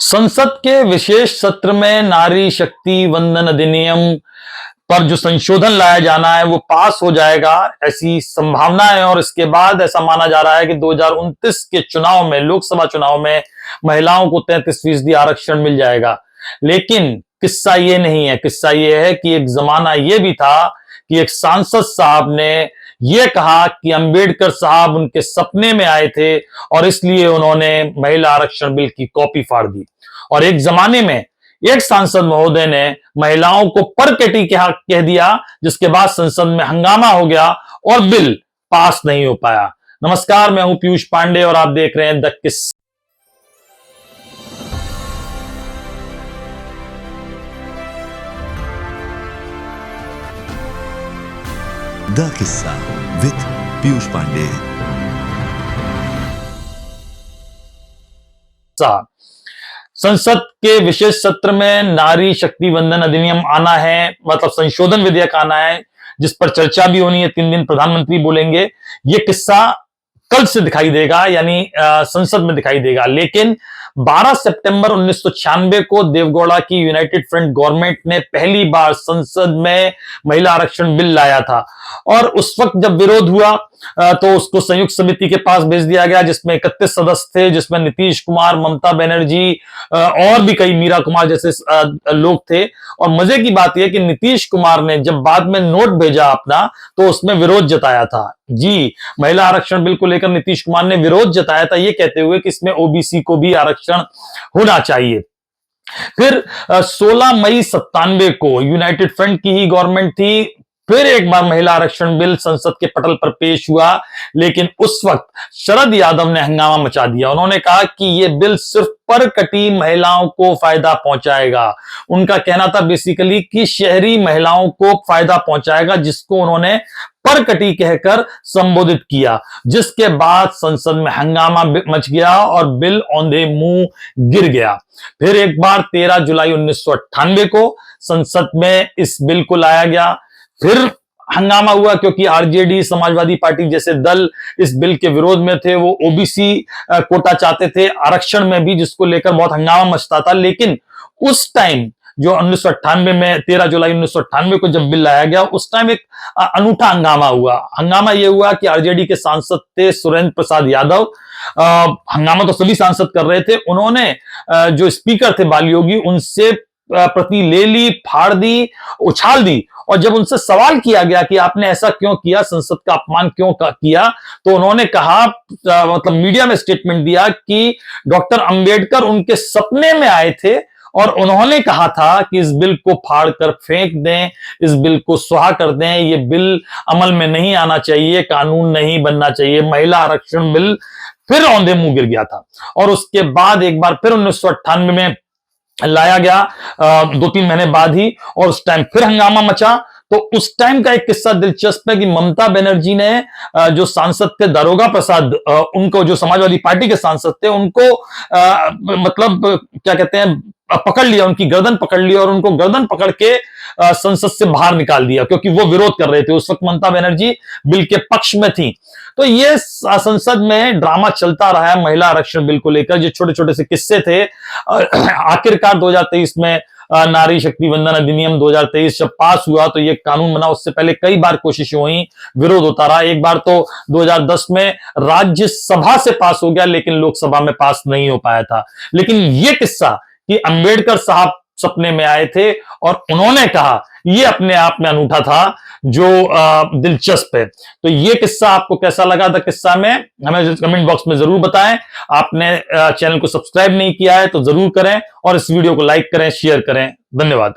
संसद के विशेष सत्र में नारी शक्ति वंदन अधिनियम पर जो संशोधन लाया जाना है वो पास हो जाएगा, ऐसी संभावना है। और इसके बाद ऐसा माना जा रहा है कि 2029 के चुनाव में, लोकसभा चुनाव में महिलाओं को 33% आरक्षण मिल जाएगा। लेकिन किस्सा ये नहीं है, किस्सा ये है कि एक जमाना ये भी था कि एक सांसद साहब ने यह कहा कि अंबेडकर साहब उनके सपने में आए थे और इसलिए उन्होंने महिला आरक्षण बिल की कॉपी फाड़ दी। और एक जमाने में एक सांसद महोदय ने महिलाओं को परकटी कह दिया, जिसके बाद संसद में हंगामा हो गया और बिल पास नहीं हो पाया। नमस्कार, मैं हूं पीयूष पांडे और आप देख रहे हैं द किस्सा। द किस्सा विद पीयूष पांडे। संसद के विशेष सत्र में नारी शक्ति वंदन अधिनियम आना है, मतलब संशोधन विधेयक आना है, जिस पर चर्चा भी होनी है। 3 दिन प्रधानमंत्री बोलेंगे। यह किस्सा कल से दिखाई देगा, यानी संसद में दिखाई देगा। लेकिन 12 सितंबर 1996 को देवगौड़ा की यूनाइटेड फ्रंट गवर्नमेंट ने पहली बार संसद में महिला आरक्षण बिल लाया था और उस वक्त जब विरोध हुआ तो उसको संयुक्त समिति के पास भेज दिया गया, जिसमें 31 सदस्य थे, जिसमें नीतीश कुमार, ममता बनर्जी और भी कई, मीरा कुमार जैसे लोग थे। और मजे की बात यह कि नीतीश कुमार ने जब बाद में नोट भेजा अपना तो उसमें विरोध जताया था। जी, महिला आरक्षण बिल को लेकर नीतीश कुमार ने विरोध जताया था, ये कहते हुए कि इसमें ओबीसी को भी आरक्षण होना चाहिए। फिर 16 मई 97 को यूनाइटेड फ्रंट की ही गवर्नमेंट थी, फिर एक बार महिला आरक्षण बिल संसद के पटल पर पेश हुआ। लेकिन उस वक्त शरद यादव ने हंगामा मचा दिया। उन्होंने कहा कि यह बिल सिर्फ परकटी महिलाओं को फायदा पहुंचाएगा। उनका कहना था बेसिकली कि शहरी महिलाओं को फायदा पहुंचाएगा, जिसको उन्होंने परकटी कहकर संबोधित किया, जिसके बाद संसद में हंगामा मच गया और बिल औंधे मुंह गिर गया। फिर एक बार 13 जुलाई 1998 को संसद में इस बिल को लाया गया। फिर हंगामा हुआ क्योंकि आरजेडी, समाजवादी पार्टी जैसे दल इस बिल के विरोध में थे। वो ओबीसी कोटा चाहते थे आरक्षण में भी, जिसको लेकर बहुत हंगामा मचता था। लेकिन उस टाइम जो 1998 में 13 जुलाई 1998 को जब बिल लाया गया, उस टाइम एक अनूठा हंगामा हुआ। हंगामा यह हुआ कि आरजेडी के सांसद थे सुरेंद्र प्रसाद यादव। हंगामा तो सभी सांसद कर रहे थे। उन्होंने जो स्पीकर थे बालयोगी, उनसे प्रति ले ली, फाड़ दी, उछाल दी। और जब उनसे सवाल किया गया कि आपने ऐसा क्यों किया, संसद का अपमान क्यों किया, तो उन्होंने कहा, मतलब मीडिया में स्टेटमेंट दिया कि डॉक्टर अंबेडकर उनके सपने में आए थे और उन्होंने कहा था कि इस बिल को फाड़ कर फेंक दें, इस बिल को सुहा कर दें, ये बिल अमल में नहीं आना चाहिए, कानून नहीं बनना चाहिए। महिला आरक्षण बिल फिर औंधे मुंह गिर गया था। और उसके बाद एक बार फिर 1998 में लाया गया, 2-3 महीने बाद ही, और उस टाइम फिर हंगामा मचा। तो उस टाइम का एक किस्सा दिलचस्प है कि ममता बनर्जी ने जो सांसद थे दारोगा प्रसाद, उनको, जो समाजवादी पार्टी के सांसद थे, उनको मतलब क्या कहते हैं, पकड़ लिया, उनकी गर्दन पकड़ ली और उनको गर्दन पकड़ के संसद से बाहर निकाल दिया, क्योंकि वो विरोध कर रहे थे। उस वक्त ममता बनर्जी बिल के पक्ष में थी। तो ये संसद में ड्रामा चलता रहा है महिला आरक्षण बिल को लेकर। जो छोटे छोटे से किस्से थे, आखिरकार 2023 में नारी शक्ति वंदन अधिनियम 2023 जब पास हुआ तो ये कानून बना। उससे पहले कई बार कोशिशें हुई, विरोध होता रहा। एक बार तो 2010 में राज्यसभा से पास हो गया, लेकिन लोकसभा में पास नहीं हो पाया था। लेकिन ये किस्सा कि अंबेडकर साहब सपने में आए थे और उन्होंने कहा, यह अपने आप में अनूठा था, जो दिलचस्प है। तो यह किस्सा आपको कैसा लगा था? किस्सा में हमें कमेंट बॉक्स में जरूर बताएं। आपने चैनल को सब्सक्राइब नहीं किया है तो जरूर करें और इस वीडियो को लाइक करें, शेयर करें। धन्यवाद।